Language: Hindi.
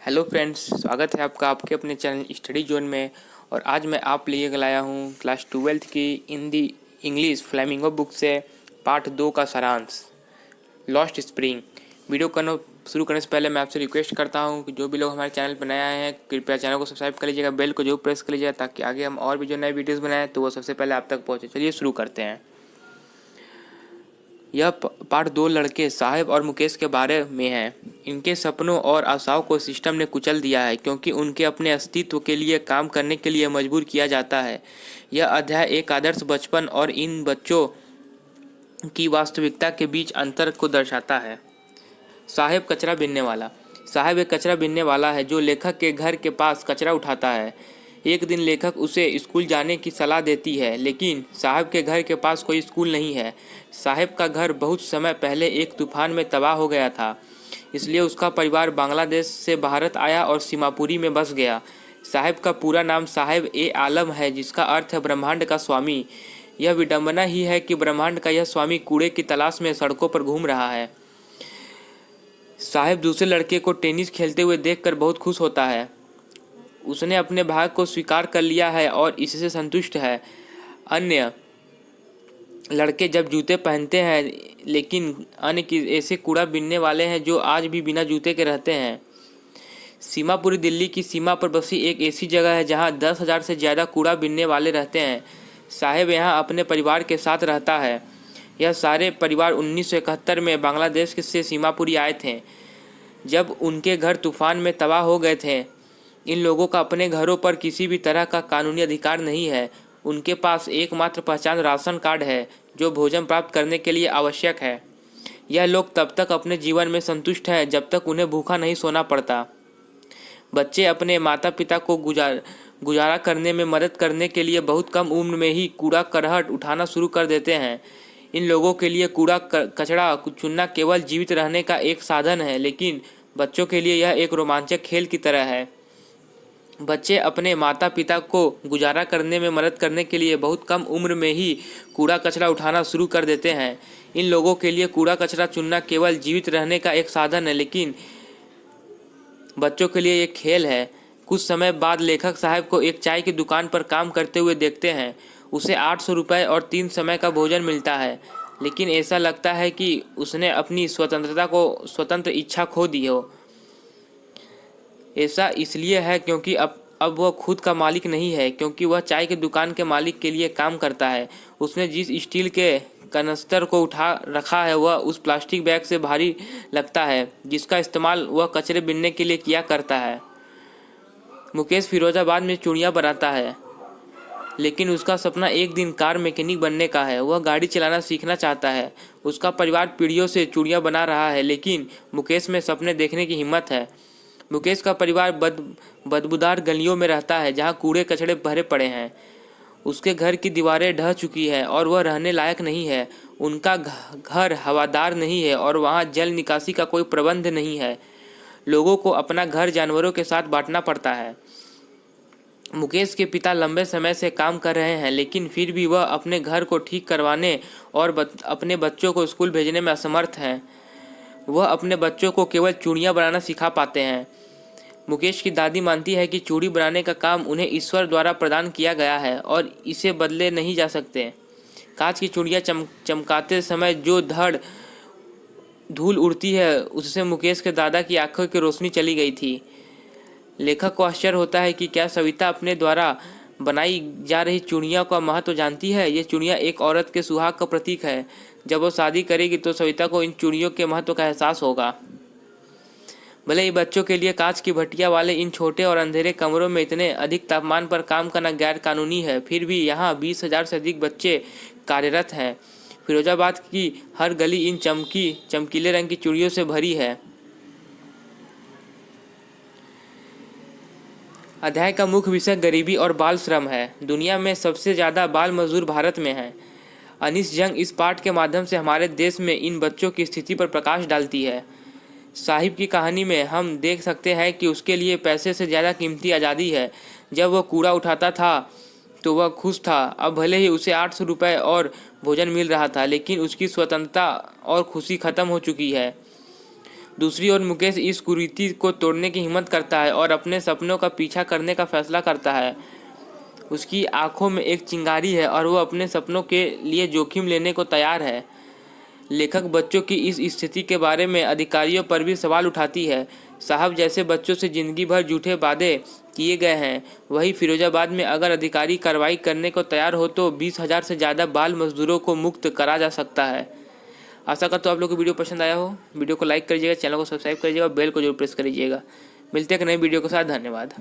हेलो फ्रेंड्स, स्वागत है आपका आपके अपने चैनल स्टडी जोन में। और आज मैं आप लिए लाया हूँ क्लास 12th की हिंदी इंग्लिश फ्लेमिंगो बुक से पार्ट 2 का सारांश लॉस्ट स्प्रिंग। वीडियो करना शुरू करने से पहले मैं आपसे रिक्वेस्ट करता हूँ कि जो भी लोग हमारे चैनल पर नए आए हैं कृपया चैनल को सब्सक्राइब कर लीजिएगा, बेल को जरूर प्रेस कर लीजिएगा ताकि आगे हम और भी जो नए वीडियोज़ बनाएं तो वो सबसे पहले आप तक पहुँचे। चलिए शुरू करते हैं। यह पार्ट 2 लड़के साहिब और मुकेश के बारे में है। इनके सपनों और आशाओं को सिस्टम ने कुचल दिया है क्योंकि उनके अपने अस्तित्व के लिए काम करने के लिए मजबूर किया जाता है। यह अध्याय एक आदर्श बचपन और इन बच्चों की वास्तविकता के बीच अंतर को दर्शाता है। साहिब कचरा बीनने वाला। साहिब एक कचरा बीनने वाला है जो लेखक के घर के पास कचरा उठाता है। एक दिन लेखक उसे स्कूल जाने की सलाह देती है, लेकिन साहब के घर के पास कोई स्कूल नहीं है। साहिब का घर बहुत समय पहले एक तूफान में तबाह हो गया था, इसलिए उसका परिवार बांग्लादेश से भारत आया और सीमापुरी में बस गया। साहिब का पूरा नाम साहिब ए आलम है, जिसका अर्थ है ब्रह्मांड का स्वामी। यह विडंबना ही है कि ब्रह्मांड का यह स्वामी कूड़े की तलाश में सड़कों पर घूम रहा है। साहिब दूसरे लड़के को टेनिस खेलते हुए देखकर बहुत खुश होता है। उसने अपने भाग को स्वीकार कर लिया है और इससे संतुष्ट है। अन्य लड़के जब जूते पहनते हैं, लेकिन अन्य ऐसे कूड़ा बीनने वाले हैं जो आज भी बिना जूते के रहते हैं। सीमापुरी दिल्ली की सीमा पर बसी एक ऐसी जगह है जहां 10,000 से ज़्यादा कूड़ा बीनने वाले रहते हैं। साहिब यहां अपने परिवार के साथ रहता है। यह सारे परिवार 1971 में बांग्लादेश से सीमापुरी आए थे, जब उनके घर तूफान में तबाह हो गए थे। इन लोगों का अपने घरों पर किसी भी तरह का कानूनी अधिकार नहीं है। उनके पास एकमात्र पहचान राशन कार्ड है जो भोजन प्राप्त करने के लिए आवश्यक है। यह लोग तब तक अपने जीवन में संतुष्ट हैं जब तक उन्हें भूखा नहीं सोना पड़ता। बच्चे अपने माता पिता को गुजारा करने में मदद करने के लिए बहुत कम उम्र में ही कूड़ा करहट उठाना शुरू कर देते हैं। इन लोगों के लिए कूड़ा कचरा चुनना केवल जीवित रहने का एक साधन है, लेकिन बच्चों के लिए यह एक रोमांचक खेल की तरह है। बच्चे अपने माता पिता को गुजारा करने में मदद करने के लिए बहुत कम उम्र में ही कूड़ा कचरा उठाना शुरू कर देते हैं। इन लोगों के लिए कूड़ा कचरा चुनना केवल जीवित रहने का एक साधन है, लेकिन बच्चों के लिए एक खेल है। कुछ समय बाद लेखक साहब को एक चाय की दुकान पर काम करते हुए देखते हैं। उसे 800 रुपये और 3 समय का भोजन मिलता है, लेकिन ऐसा लगता है कि उसने अपनी स्वतंत्र इच्छा खो दी हो। ऐसा इसलिए है क्योंकि अब वह खुद का मालिक नहीं है, क्योंकि वह चाय की दुकान के मालिक के लिए काम करता है। उसने जिस स्टील के कनस्तर को उठा रखा है वह उस प्लास्टिक बैग से भारी लगता है जिसका इस्तेमाल वह कचरे बीनने के लिए किया करता है। मुकेश फिरोजाबाद में चूड़ियाँ बनाता है, लेकिन उसका सपना एक दिन कार मैकेनिक बनने का है। वह गाड़ी चलाना सीखना चाहता है। उसका परिवार पीढ़ियों से चूड़ियाँ बना रहा है, लेकिन मुकेश में सपने देखने की हिम्मत है। मुकेश का परिवार बदबूदार गलियों में रहता है जहां कूड़े कचड़े भरे पड़े हैं। उसके घर की दीवारें ढह चुकी है और वह रहने लायक नहीं है। उनका घर हवादार नहीं है और वहां जल निकासी का कोई प्रबंध नहीं है। लोगों को अपना घर जानवरों के साथ बांटना पड़ता है। मुकेश के पिता लंबे समय से काम कर रहे हैं, लेकिन फिर भी वह अपने घर को ठीक करवाने और अपने बच्चों को स्कूल भेजने में असमर्थ हैं। वह अपने बच्चों को केवल चूड़ियाँ बनाना सिखा पाते हैं। मुकेश की दादी मानती है कि चूड़ी बनाने का काम उन्हें ईश्वर द्वारा प्रदान किया गया है और इसे बदले नहीं जा सकते। कांच की चूड़ियाँ चमकाते समय जो धूल उड़ती है, उससे मुकेश के दादा की आंखों की रोशनी चली गई थी। लेखक को आश्चर्य होता है कि क्या सविता अपने द्वारा बनाई जा रही चूड़ियों का महत्व जानती है। ये चूड़ियाँ एक औरत के सुहाग का प्रतीक है। जब वो शादी करेगी तो सविता को इन चूड़ियों के महत्व का एहसास होगा। भले ही बच्चों के लिए कांच की भट्टियां वाले इन छोटे और अंधेरे कमरों में इतने अधिक तापमान पर काम करना गैर कानूनी है, फिर भी यहाँ 20,000 से अधिक बच्चे कार्यरत हैं। फिरोजाबाद की हर गली इन चमकीले रंग की चूड़ियों से भरी है। अध्याय का मुख्य विषय गरीबी और बाल श्रम है। दुनिया में सबसे ज़्यादा बाल मजदूर भारत में हैं। अनीस जंग इस पाठ के माध्यम से हमारे देश में इन बच्चों की स्थिति पर प्रकाश डालती है। साहिब की कहानी में हम देख सकते हैं कि उसके लिए पैसे से ज़्यादा कीमती आज़ादी है। जब वह कूड़ा उठाता था तो वह खुश था। अब भले ही उसे 800 रुपये और भोजन मिल रहा था, लेकिन उसकी स्वतंत्रता और खुशी खत्म हो चुकी है। दूसरी ओर मुकेश इस कुरीति को तोड़ने की हिम्मत करता है और अपने सपनों का पीछा करने का फैसला करता है। उसकी आंखों में एक चिंगारी है और वो अपने सपनों के लिए जोखिम लेने को तैयार है। लेखक बच्चों की इस स्थिति के बारे में अधिकारियों पर भी सवाल उठाती है। साहब, जैसे बच्चों से जिंदगी भर झूठे वादे किए गए हैं, वही फिरोजाबाद में अगर अधिकारी कार्रवाई करने को तैयार हो तो 20,000 से ज़्यादा बाल मजदूरों को मुक्त करा जा सकता है। आशा करता हूँ आप लोगों को वीडियो पसंद आया हो। वीडियो को लाइक करिएगा, चैनल को सब्सक्राइब करिएगा, बेल को जरूर प्रेस करिएगा। मिलते हैं एक नई वीडियो के साथ। धन्यवाद।